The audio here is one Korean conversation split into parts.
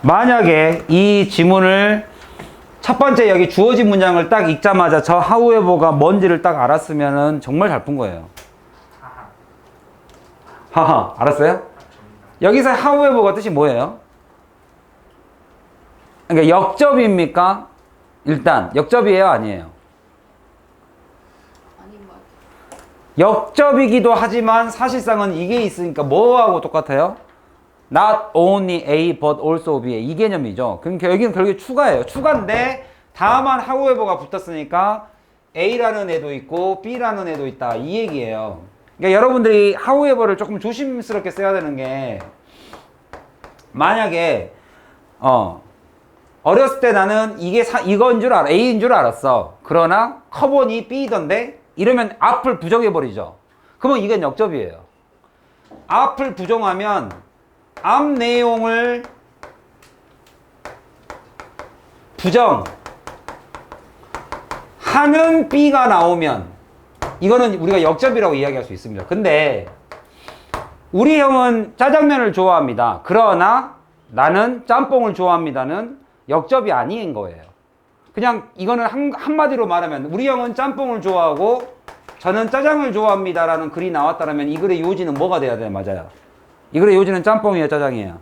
만약에 이 지문을 첫 번째 여기 주어진 문장을 딱 읽자마자 저 however가 뭔지를 딱 알았으면은 정말 잘 푼 거예요. 하하, 알았어요? 여기서 however가 뜻이 뭐예요? 그러니까 역접입니까? 일단 역접이에요, 아니에요? 역접이기도 하지만 사실상은 이게 있으니까 뭐하고 똑같아요? Not only A but also B 이 개념이죠. 그러니까 여기는 결국에 추가예요. 추가인데 다만 however가 붙었으니까 A라는 애도 있고 B라는 애도 있다 이 얘기예요. 그러니까 여러분들이 however를 조금 조심스럽게 써야 되는 게 만약에 어렸을 때 나는 이게 이건 줄 알아 A인 줄 알았어. 그러나 커본이 B던데 이러면 앞을 부정해버리죠. 그러면 이건 역접이에요. 앞을 부정하면 앞 내용을 부정하는 B가 나오면 이거는 우리가 역접이라고 이야기할 수 있습니다. 근데 우리 형은 짜장면을 좋아합니다. 그러나 나는 짬뽕을 좋아합니다는 역접이 아닌 거예요. 그냥 이거는 한마디로 말하면 우리 형은 짬뽕을 좋아하고 저는 짜장을 좋아합니다 라는 글이 나왔다면 이 글의 요지는 뭐가 돼야 돼요? 맞아요. 이 글의 요지는 짬뽕이에요, 짜장이에요?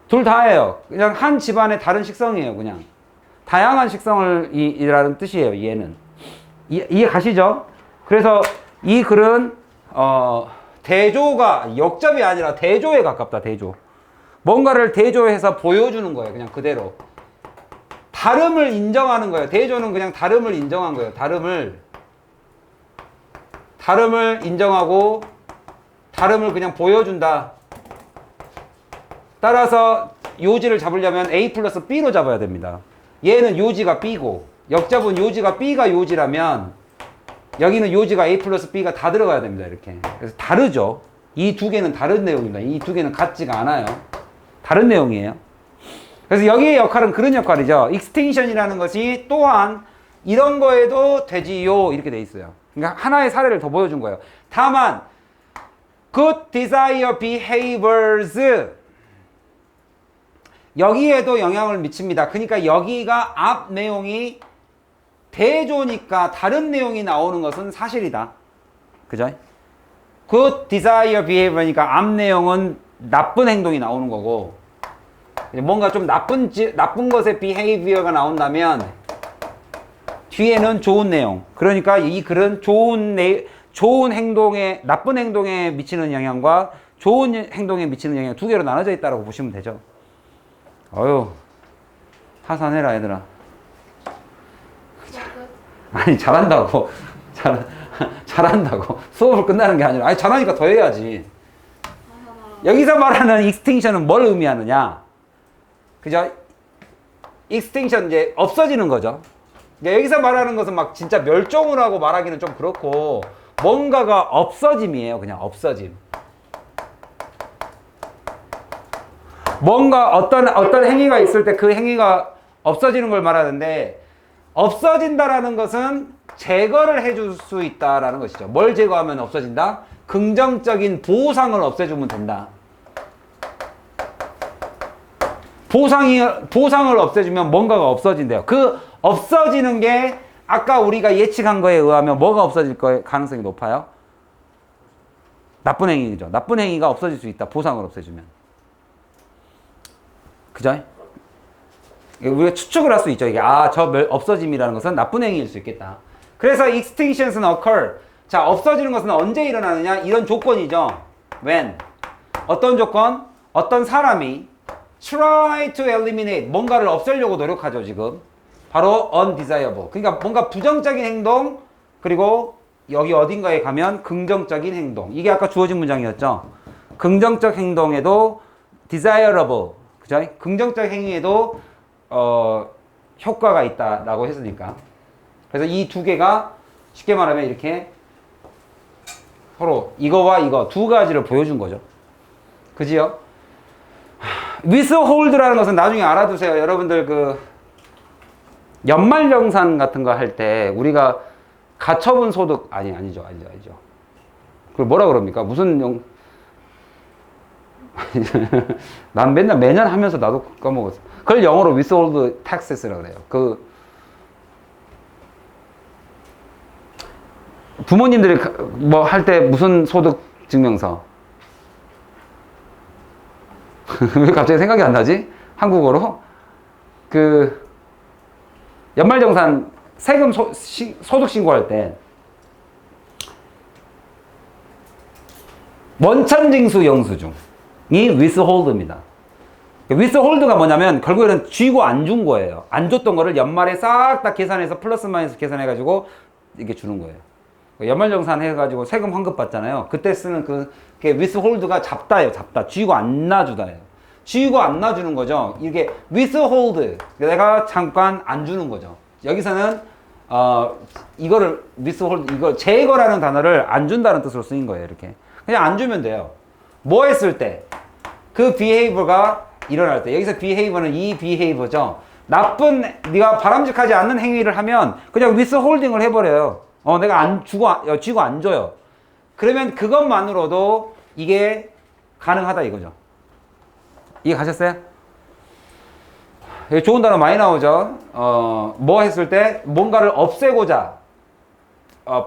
둘 다예요. 그냥 한 집안의 다른 식성이에요. 그냥 다양한 식성을 이라는 뜻이에요. 얘는 이해 가시죠? 그래서 이 글은 대조가 역접이 아니라 대조에 가깝다. 대조. 뭔가를 대조해서 보여주는 거예요. 그냥 그대로. 다름을 인정하는 거예요. 대조는 그냥 다름을 인정한 거예요. 다름을 인정하고 다름을 그냥 보여준다. 따라서 요지를 잡으려면 A 플러스 B로 잡아야 됩니다. 얘는 요지가 B고 역접은 요지가 B가 요지라면 여기는 요지가 A 플러스 B가 다 들어가야 됩니다. 이렇게. 그래서 다르죠. 이 두 개는 다른 내용입니다. 이 두 개는 같지가 않아요. 다른 내용이에요. 그래서 여기의 역할은 그런 역할이죠. extinction이라는 것이 또한 이런 거에도 되지요. 이렇게 돼 있어요. 그러니까 하나의 사례를 더 보여준 거예요. 다만 good desire behaviors 여기에도 영향을 미칩니다. 그러니까 여기가 앞 내용이 대조니까 다른 내용이 나오는 것은 사실이다. 그죠? good desire behavior니까 앞 내용은 나쁜 행동이 나오는 거고 뭔가 좀 나쁜 것의 behavior가 나온다면 뒤에는 좋은 내용. 그러니까 이 글은 좋은 행동에 나쁜 행동에 미치는 영향과 좋은 행동에 미치는 영향 두 개로 나눠져 있다고 보시면 되죠. 어휴 하산해라 얘들아. 아니 잘한다고 잘한다고 수업을 끝나는 게 아니라 아니 잘하니까 더 해야지. 여기서 말하는 extinction은 뭘 의미하느냐? 그죠? extinction 이제 없어지는 거죠. 여기서 말하는 것은 막 진짜 멸종을 하고 말하기는 좀 그렇고 뭔가가 없어짐이에요. 그냥 없어짐. 뭔가 어떤 행위가 있을 때 그 행위가 없어지는 걸 말하는데 없어진다라는 것은 제거를 해줄 수 있다라는 것이죠. 뭘 제거하면 없어진다? 긍정적인 보상을 없애주면 된다. 보상을 없애주면 뭔가가 없어진대요. 그 없어지는 게 아까 우리가 예측한 거에 의하면 뭐가 없어질 거의 가능성이 높아요? 나쁜 행위죠. 나쁜 행위가 없어질 수 있다. 보상을 없애주면. 그죠? 우리가 추측을 할 수 있죠. 이게 저 없어짐이라는 것은 나쁜 행위일 수 있겠다. 그래서 extinctions occur. 자, 없어지는 것은 언제 일어나느냐? 이런 조건이죠. when. 어떤 조건? 어떤 사람이 try to eliminate. 뭔가를 없애려고 노력하죠, 지금. 바로 undesirable. 그러니까 뭔가 부정적인 행동, 그리고 여기 어딘가에 가면 긍정적인 행동. 이게 아까 주어진 문장이었죠. 긍정적 행동에도 desirable. 그죠? 긍정적 행위에도 효과가 있다라고 했으니까. 그래서 이 두 개가 쉽게 말하면 이렇게 서로 이거와 이거 두 가지를 보여준 거죠. 그지요? withhold라는 것은 나중에 알아두세요. 여러분들 그 연말정산 같은 거 할 때 우리가 가처분 소득 아니죠. 그걸 뭐라 그럽니까? 무슨 난 맨날 매년 하면서 나도 까먹었어. 그걸 영어로 withhold taxes라고 그래요. 그 부모님들이 뭐 할 때 무슨 소득 증명서? 왜 갑자기 생각이 안 나지? 한국어로? 그 연말정산 세금 소득 신고할 때 원천징수 영수증이 withhold입니다. withhold가 뭐냐면 결국에는 쥐고 안 준 거예요. 안 줬던 거를 연말에 싹 다 계산해서 플러스 마이너스 계산해가지고 이게 주는 거예요. 연말정산 해가지고 세금 환급 받잖아요. 그때 쓰는 그게 withhold가 잡다예요. 잡다. 쥐고 안 놔주다예요. 쥐고 안 놔주는 거죠. 이게 withhold, 내가 잠깐 안 주는 거죠. 여기서는 이거를 withhold, 이거 제거라는 단어를 안 준다는 뜻으로 쓰인 거예요. 이렇게 그냥 안 주면 돼요. 뭐 했을 때 그 behavior가 일어날 때, 여기서 behavior는 이 behavior죠. 나쁜, 네가 바람직하지 않는 행위를 하면 그냥 withholding을 해버려요. 내가 쥐고 안 줘요. 그러면 그것만으로도 이게 가능하다 이거죠. 이해 가셨어요? 좋은 단어 많이 나오죠. 뭐 했을 때 뭔가를 없애고자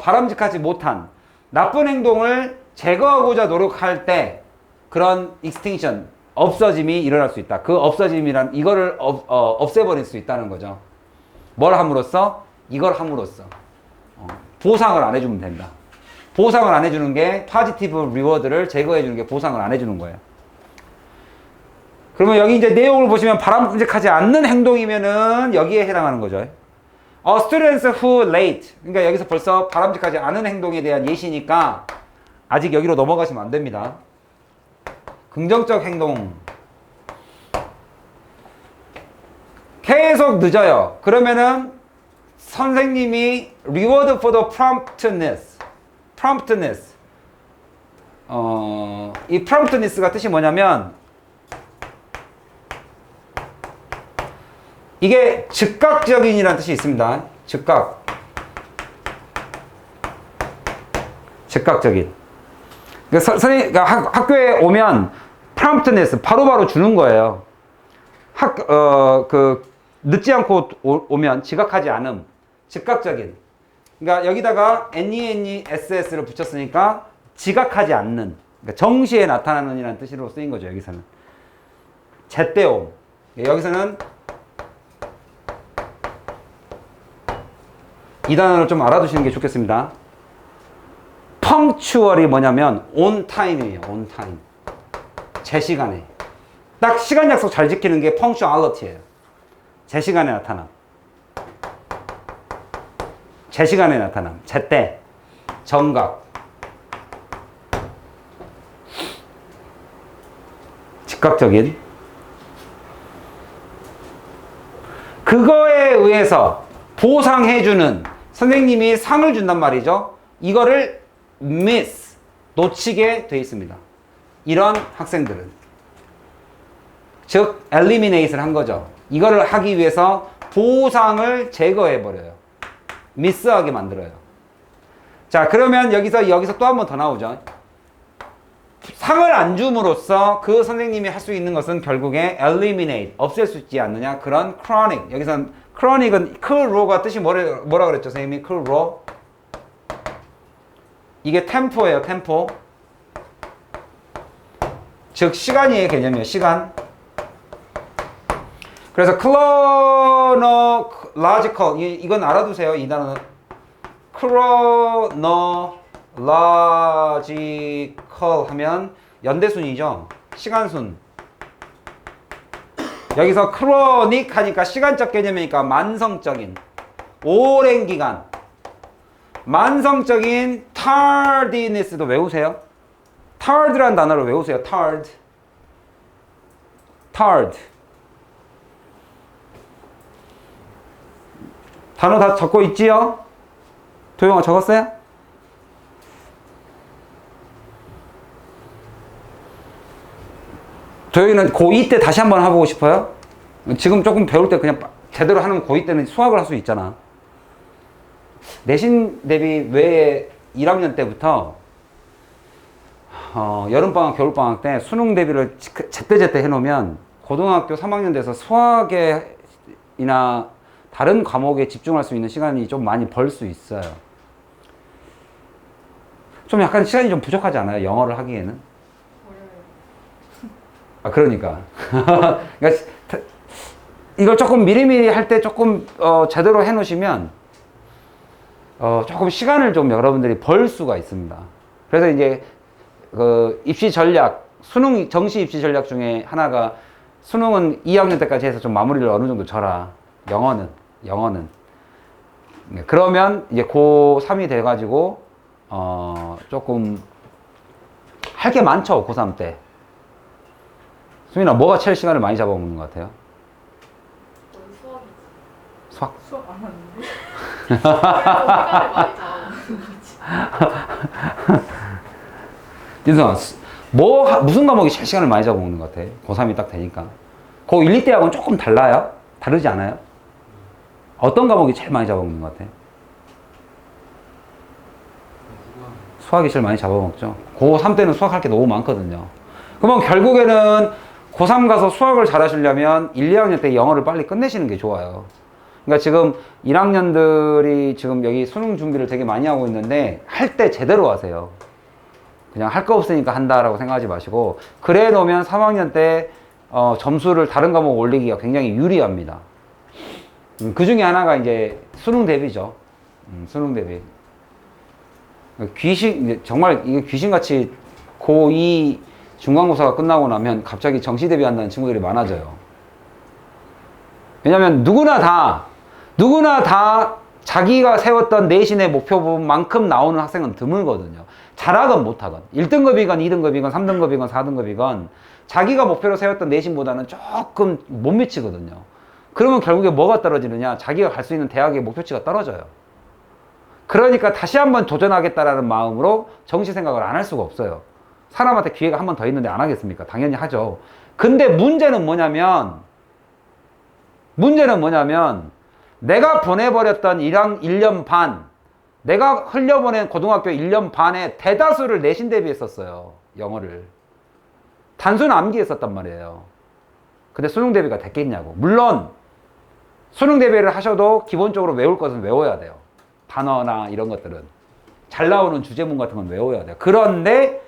바람직하지 못한 나쁜 행동을 제거하고자 노력할 때 그런 extinction, 없어짐이 일어날 수 있다. 그 없어짐이란 이거를 없애버릴 수 있다는 거죠. 뭘 함으로써? 이걸 함으로써. 보상을 안 해주면 된다. 보상을 안 해주는 게 포지티브 리워드를 제거해주는 게 보상을 안 해주는 거예요. 그러면 여기 이제 내용을 보시면 바람직하지 않는 행동이면은 여기에 해당하는 거죠. Students who late. 그러니까 여기서 벌써 바람직하지 않은 행동에 대한 예시니까 아직 여기로 넘어가시면 안 됩니다. 긍정적 행동. 계속 늦어요. 그러면은 선생님이 reward for the promptness. promptness. 이 promptness가 뜻이 뭐냐면 이게 즉각적인이라는 뜻이 있습니다. 즉각적인. 그러니까 선생님, 학교에 오면 promptness 바로바로 주는 거예요. 늦지 않고 오면 지각하지 않음. 즉각적인. 그러니까 여기다가 NESS를 붙였으니까 지각하지 않는. 그러니까 정시에 나타나는 이라는 뜻으로 쓰인 거죠. 여기서는. 제때 옴. 여기서는 이 단어를 좀 알아두시는 게 좋겠습니다. punctual이 뭐냐면 on time이에요. on time. 제 시간에. 딱 시간 약속 잘 지키는 게 punctuality예요. 제 시간에 나타남. 제 시간에 나타남. 제때. 정각. 즉각적인. 그거에 의해서 보상해주는 선생님이 상을 준단 말이죠. 이거를 miss, 놓치게 돼 있습니다. 이런 학생들은. 즉, eliminate를 한 거죠. 이거를 하기 위해서 보상을 제거해버려요. 미스하게 만들어요. 자, 그러면 여기서 또 한 번 더 나오죠. 상을 안 줌으로써 그 선생님이 할 수 있는 것은 결국에 eliminate, 없앨 수 있지 않느냐. 그런 chronic. 여기서는 chronic은 크로가 뜻이 뭐라 그랬죠, 선생님이? 크로. 이게 템포예요, 템포. 즉, 시간이에요, 개념이에요, 시간. 그래서 chronological, 이건 알아두세요, 이 단어는. chronological 하면 연대순이죠. 시간순. 여기서 chronic 하니까 시간적 개념이니까 만성적인, 오랜 기간. 만성적인 tardiness도 외우세요. tard라는 단어를 외우세요. tard. 단어 다 적고 있지요? 도영아 적었어요? 도영이는 고2 때 다시 한번 해보고 싶어요? 지금 조금 배울 때 그냥 제대로 하는 고2 때는 수학을 할 수 있잖아. 내신 대비 외에 1학년 때부터 여름방학, 겨울방학 때 수능 대비를 제때제때 해놓으면 고등학교 3학년 돼서 수학이나 다른 과목에 집중할 수 있는 시간이 좀 많이 벌 수 있어요. 좀 약간 시간이 좀 부족하지 않아요? 영어를 하기에는? 아, 그러니까. 그러니까 이걸 조금 미리미리 할 때 조금 제대로 해놓으시면 조금 시간을 좀 여러분들이 벌 수가 있습니다. 그래서 이제 그 입시 전략, 수능 정시 입시 전략 중에 하나가 수능은 2학년 때까지 해서 좀 마무리를 어느 정도 져라. 영어는. 네, 그러면 이제 고3이 돼가지고 조금 할 게 많죠, 고3 때. 수민아, 뭐가 제일 시간을 많이 잡아먹는 것 같아요? 수학? 수업 안 하는데? 시간을 많이 잡아먹는 윤성아, 무슨 과목이 제일 시간을 많이 잡아먹는 것 같아? 고3이 딱 되니까. 고1, 2때하고는 조금 달라요? 다르지 않아요? 어떤 과목이 제일 많이 잡아먹는 것 같아? 수학이 제일 많이 잡아먹죠. 고3 때는 수학할 게 너무 많거든요. 그러면 결국에는 고3 가서 수학을 잘 하시려면 1, 2학년 때 영어를 빨리 끝내시는 게 좋아요. 그러니까 지금 1학년들이 지금 여기 수능 준비를 되게 많이 하고 있는데 할 때 제대로 하세요. 그냥 할 거 없으니까 한다라고 생각하지 마시고, 그래 놓으면 3학년 때 점수를 다른 과목 올리기가 굉장히 유리합니다. 그 중에 하나가 이제 수능 대비죠. 수능 대비. 정말 이게 귀신같이 고2 중간고사가 끝나고 나면 갑자기 정시 대비한다는 친구들이 많아져요. 왜냐면 누구나 다 자기가 세웠던 내신의 목표만큼 나오는 학생은 드물거든요. 잘하건 못하건 1등급이건 2등급이건 3등급이건 4등급이건 자기가 목표로 세웠던 내신보다는 조금 못 미치거든요. 그러면 결국에 뭐가 떨어지느냐? 자기가 갈 수 있는 대학의 목표치가 떨어져요. 그러니까 다시 한번 도전하겠다라는 마음으로 정시 생각을 안 할 수가 없어요. 사람한테 기회가 한 번 더 있는데 안 하겠습니까? 당연히 하죠. 근데 문제는 뭐냐면 내가 보내버렸던 1년 반, 내가 흘려보낸 고등학교 1년 반에 대다수를 내신 대비했었어요. 영어를. 단순 암기했었단 말이에요. 근데 수능 대비가 됐겠냐고. 물론 수능 대비를 하셔도 기본적으로 외울 것은 외워야 돼요. 단어나 이런 것들은. 잘 나오는 주제문 같은 건 외워야 돼요. 그런데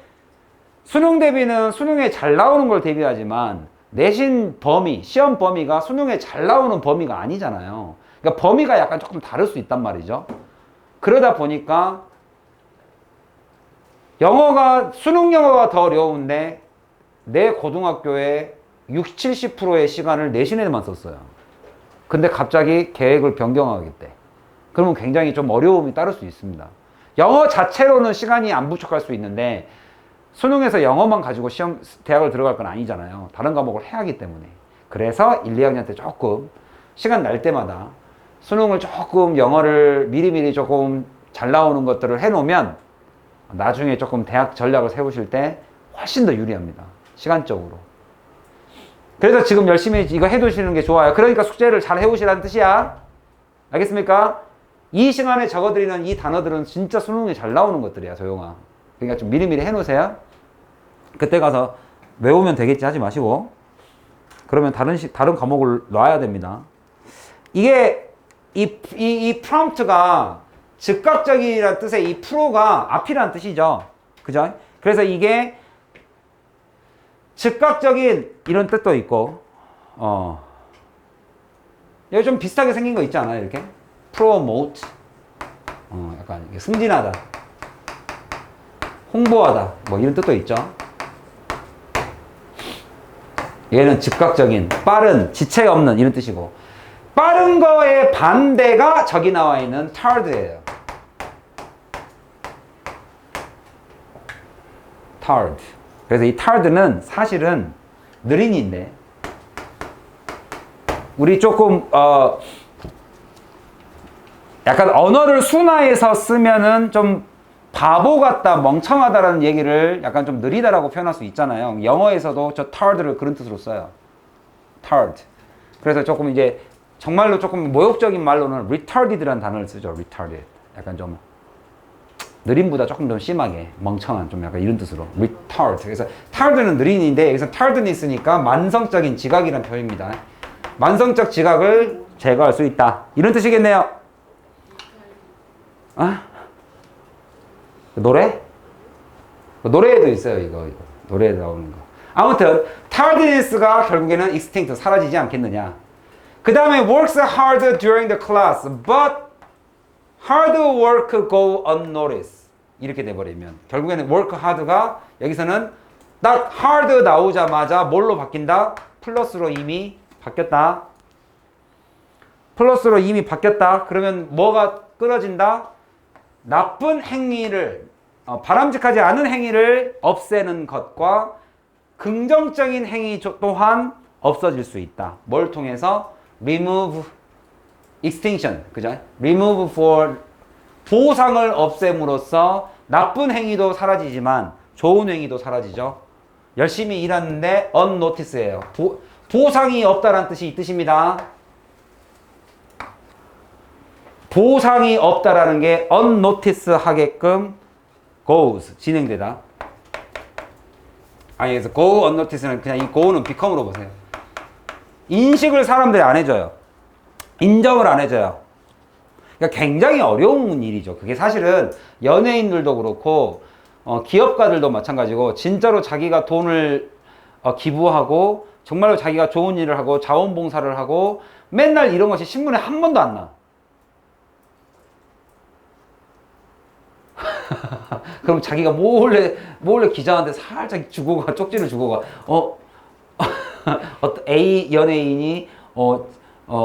수능 대비는 수능에 잘 나오는 걸 대비하지만 내신 범위, 시험 범위가 수능에 잘 나오는 범위가 아니잖아요. 그러니까 범위가 약간 조금 다를 수 있단 말이죠. 그러다 보니까 수능 영어가 더 어려운데 내 고등학교에 60, 70%의 시간을 내신에만 썼어요. 근데 갑자기 계획을 변경하겠대. 그러면 굉장히 좀 어려움이 따를 수 있습니다. 영어 자체로는 시간이 안 부족할 수 있는데 수능에서 영어만 가지고 대학을 들어갈 건 아니잖아요. 다른 과목을 해야 하기 때문에. 그래서 1, 2학년 때 조금 시간 날 때마다 수능을 조금 영어를 미리미리 조금 잘 나오는 것들을 해놓으면 나중에 조금 대학 전략을 세우실 때 훨씬 더 유리합니다. 시간적으로. 그래서 지금 열심히 이거 해두시는 게 좋아요. 그러니까 숙제를 잘 해오시라는 뜻이야. 알겠습니까? 이 시간에 적어드리는 이 단어들은 진짜 수능에 잘 나오는 것들이야, 조용아. 그러니까 좀 미리미리 해놓으세요. 그때 가서 외우면 되겠지 하지 마시고. 그러면 다른 과목을 놔야 됩니다. 이게, 이 프롬프트가 즉각적이라는 뜻의 이 프로가 앞이라는 뜻이죠. 그죠? 그래서 이게 즉각적인 이런 뜻도 있고, 여기 좀 비슷하게 생긴 거 있지 않아요? 이렇게? promote. 약간 승진하다. 홍보하다. 뭐 이런 뜻도 있죠. 얘는 즉각적인, 빠른, 지체 없는 이런 뜻이고, 빠른 거의 반대가 저기 나와 있는 tard예요. tard. 그래서 이 tard는 사실은 느린인데, 우리 조금 약간 언어를 순화해서 쓰면은 좀 바보 같다, 멍청하다라는 얘기를 약간 좀 느리다라고 표현할 수 있잖아요. 영어에서도 저 tard를 그런 뜻으로 써요. tard. 그래서 조금 이제 정말로 조금 모욕적인 말로는 retarded라는 단어를 쓰죠. retarded. 약간 좀 느림보다 조금 더 심하게 멍청한 좀 약간 이런 뜻으로 retard. 그래서 tard는 느린인데 여기서 tardness니까 만성적인 지각이라는 표현입니다. 만성적 지각을 제거할 수 있다. 이런 뜻이겠네요. 아? 노래? 노래에도 있어요, 이거. 노래에 나오는 거. 아무튼 tardiness가 결국에는 extinct, 사라지지 않겠느냐. 그 다음에 works hard during the class, but hard work go unnoticed. 이렇게 돼버리면 결국에는 work hard가 여기서는 딱 hard 나오자마자 뭘로 바뀐다? 플러스로 이미 바뀌었다. 플러스로 이미 바뀌었다. 그러면 뭐가 끊어진다? 나쁜 행위를 바람직하지 않은 행위를 없애는 것과 긍정적인 행위 또한 없어질 수 있다. 뭘 통해서? remove, extinction, 그죠? remove for 보상을 없앰으로써 나쁜 행위도 사라지지만 좋은 행위도 사라지죠. 열심히 일하는데 unnoticed예요. 보상이 없다라는 뜻이 이 뜻입니다. 보상이 없다라는 게 unnoticed 하게끔 goes, 진행되다. 아니, 그래서 go unnoticed는 그냥 이 go는 become으로 보세요. 인식을 사람들이 안 해줘요. 인정을 안 해줘요. 그러니까 굉장히 어려운 일이죠. 그게 사실은 연예인들도 그렇고 기업가들도 마찬가지고 진짜로 자기가 돈을 기부하고 정말로 자기가 좋은 일을 하고 자원봉사를 하고 맨날 이런 것이 신문에 한 번도 안 나. 그럼 자기가 몰래 기자한테 살짝 주고 가, 쪽지를 주고 가. 어떤 A 연예인이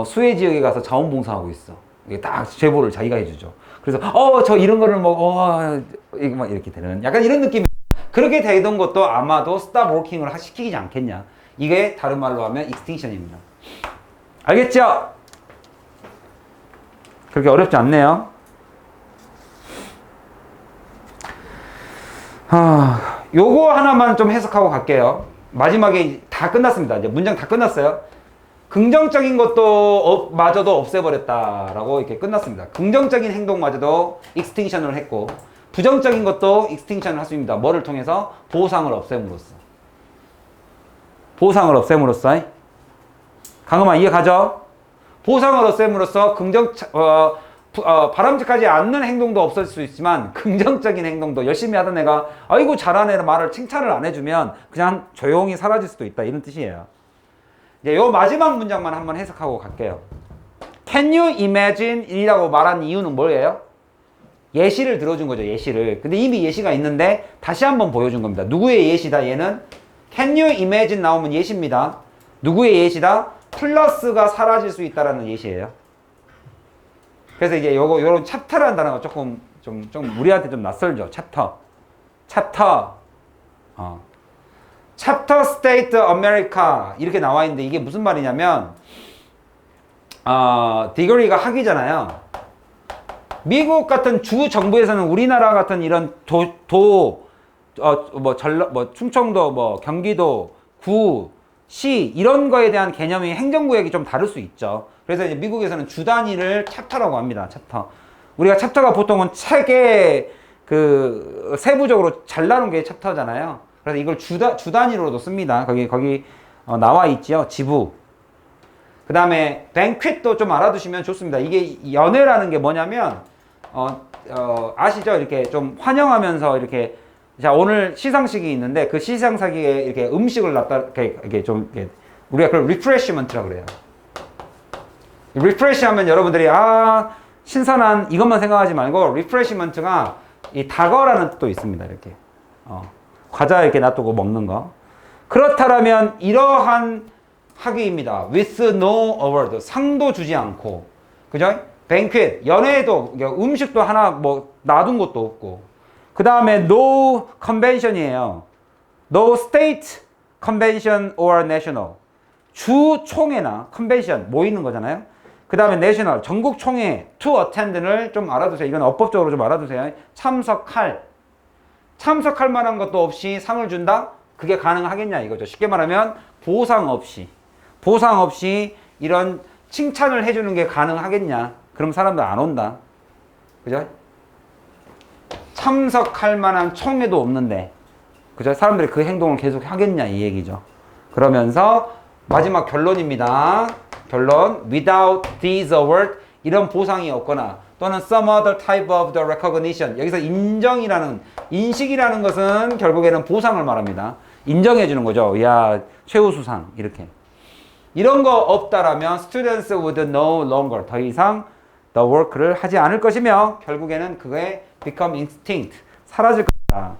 수해 지역에 가서 자원봉사하고 있어. 이게 딱 제보를 자기가 해주죠. 그래서 저 이런 거를 이거 막 이렇게 되는 약간 이런 느낌. 그렇게 되던 것도 아마도 stop working을 시키지 않겠냐. 이게 다른 말로 하면 extinction입니다. 알겠죠? 그렇게 어렵지 않네요. 요거 하나만 좀 해석하고 갈게요. 마지막에 다 끝났습니다. 이제 문장 다 끝났어요. 긍정적인 것도 마저도 없애버렸다라고 이렇게 끝났습니다. 긍정적인 행동마저도 extinction을 했고 부정적인 것도 extinction을 했습니다. 뭐를 통해서? 보상을 없앰으로써. 보상을 없앰으로써. 강음아 이해 가죠? 보상을 없앰으로써 바람직하지 않는 행동도 없을 수 있지만 긍정적인 행동도 열심히 하던 애가 아이고 잘하네 말을 칭찬을 안 해주면 그냥 조용히 사라질 수도 있다 이런 뜻이에요. 이제 요 마지막 문장만 한번 해석하고 갈게요. Can you imagine 이라고 말한 이유는 뭐예요? 예시를 들어준 거죠. 예시를. 근데 이미 예시가 있는데 다시 한번 보여준 겁니다. 누구의 예시다 얘는? Can you imagine 나오면 예시입니다. 누구의 예시다? 플러스가 사라질 수 있다라는 예시예요. 그래서 이제 요런 챕터라는 단어가 조금 좀 우리한테 좀 낯설죠. 챕터. 챕터 스테이트 아메리카 이렇게 나와 있는데 이게 무슨 말이냐면 디거리가 학위잖아요. 미국 같은 주 정부에서는 우리나라 같은 이런 충청도 경기도 구 시 이런 거에 대한 개념이 행정구역이 좀 다를 수 있죠. 그래서 이제 미국에서는 주 단위를 챕터라고 합니다. 챕터. 우리가 챕터가 보통은 책에 세부적으로 잘 나눈 게 챕터잖아요. 그래서 이걸 주 단위로도 씁니다. 거기 나와 있지요. 지부. 그 다음에 뱅퀴트도 좀 알아두시면 좋습니다. 이게 연회라는 게 뭐냐면 아시죠? 이렇게 좀 환영하면서 이렇게 자 오늘 시상식이 있는데 그 시상식에 이렇게 음식을 놨다 이렇게 좀 이렇게 우리가 그걸 리프레시먼트라고 그래요. 리프레시하면 여러분들이 신선한 이것만 생각하지 말고 리프레시먼트가 이 다거라는 뜻도 있습니다. 이렇게 과자 이렇게 놔두고 먹는 거. 그렇다면 이러한 학위입니다. With no award 상도 주지 않고 그죠? 뱅퀴트 연회에도 음식도 하나 놔둔 것도 없고 그 다음에 no convention이에요. No state convention or national 주 총회나 컨벤션 모이는 거잖아요. 그 다음에 내셔널 전국 총회 to attend를 좀 알아두세요. 이건 어법적으로 좀 알아두세요. 참석할 만한 것도 없이 상을 준다? 그게 가능하겠냐 이거죠. 쉽게 말하면 보상 없이 이런 칭찬을 해주는 게 가능하겠냐? 그럼 사람들 안 온다. 그죠? 참석할 만한 총회도 없는데, 그죠? 사람들이 그 행동을 계속 하겠냐 이 얘기죠. 그러면서 마지막 결론입니다. 결론. Without these awards, 이런 보상이 없거나 또는 some other type of the recognition. 여기서 인정이라는, 인식이라는 것은 결국에는 보상을 말합니다. 인정해 주는 거죠. 야, 최우수상 이렇게. 이런 거 없다라면 students would no longer, 더 이상 the work를 하지 않을 것이며 결국에는 그게 become extinct, 사라질 것이다.